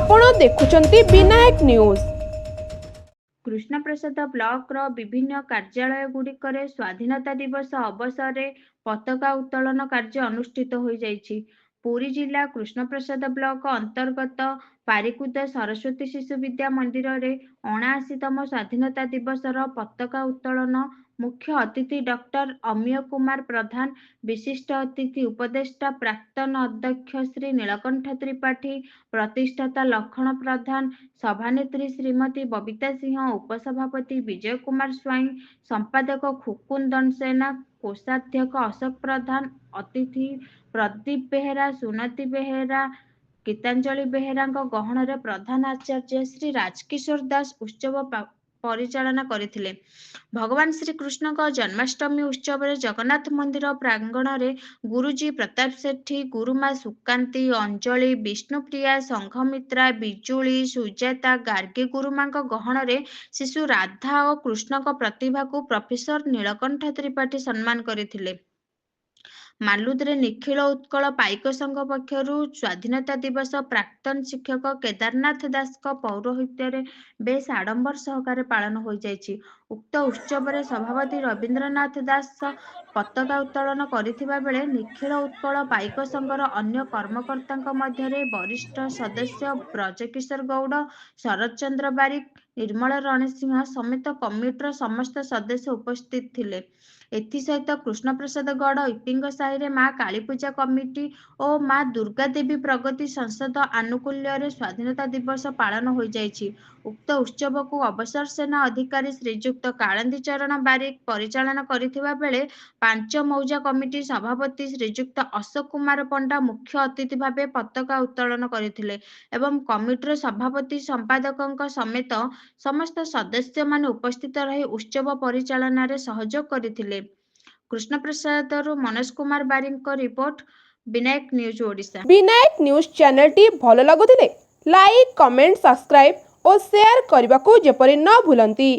आपण देखुचंती Vinayak news. Krishnaprasad block विभिन्न कार्यालय गुड़िकरे स्वाधीनता दिवस अवसर में पताका उत्तोलन कार्य अनुष्ठित हो जाइछि। पुरी जिला कृष्णप्रसाद ब्लॉक अंतर्गत पारिकुद सरस्वती शिशु विद्या मंदिर में 79तम स्वाधीनता दिवसर पताका उत्तोलन मुख्य अतिथि डॉक्टर अमीय कुमार प्रधान, विशिष्ट अतिथि उपदेष्टा प्राक्तन अध्यक्ष श्री नीलकंठ त्रिपाठी, प्रतिष्ठाता लखन प्रधान, सभानेत्री श्रीमती बबिता सिंह, उपसभापति विजय कुमार स्वाई, संपादक खुकुन दनसेना, कोषाध्यक्ष अशोक प्रधान, अतिथि प्रदीप बेहेरा, सुनती बेहेरा, गीतांजलि बेहेरा गहण में प्रधान आचार्य श्री राजकिशोर दास उत्सव परिचालना करथिले। भगवान श्री कृष्ण जन्माष्टमी उत्सव में जगन्नाथ मंदिर प्रांगण में गुरुजी प्रताप सेठी, गुरुमा सुकांती, अंजलि, विष्णुप्रिया, संघमित्रा, बिजुली, सुजाता, गार्गी गुरुमा गहण में शिशु राधा और कृष्ण प्रतिभा को प्रोफेसर नीलकंठ त्रिपाठी सम्मान करथिले। मालुद्रे निखिल उत्कल पाइक संघ पक्षर स्वाधीनता दिवस प्राक्तन शिक्षक केदारनाथ दास पौरोहित्य बेस आडंबर सहकारे पालन हो जाइछि। उक्त उत्सव में सभापति रवींद्रनाथ दास पताका उत्तोलन करथिबा बेले निखिल उत्कल पाइक संघर अन्य कर्मकर्ता मध्य वरिष्ठ सदस्य ब्रजकिशोर गौड़, शरद चंद्र बारिक, निर्मल रणसिंह समेत कमिटर समस्त सदस्य उपस्थित थिले। एसहित कृष्णप्रसाद गढ़ इपिंग साहि माँ कालीपूजा कमिटी और माँ दुर्गा देवी प्रगति संसद आनुकूल्य स्वाधीनता दिवस पालन हो जाइछि। उक्त उत्सव को अवसर सेना अधिकारी श्रीजुक्त कालंदी चरण बारिक परिचालन करथिबा बेले पांच मौजा कमिटी सभापति श्रीजुक्त अशोक कुमार पंडा मुख्य अतिथि भावे पताका उत्तोलन करथिले एवं कमिटीर सभापति संपादक समेत समस्त सदस्य माने उपस्थित रही उत्सव परिचालन रे सहयोग करथिले। Krishnaprasad Manoj Kumar Barik report, Vinayak news Odisha. Vinayak news channel टी भल लगुथिले लाइक, कमेंट, सब्सक्राइब और शेयर करने को जेपरि न भूलंती।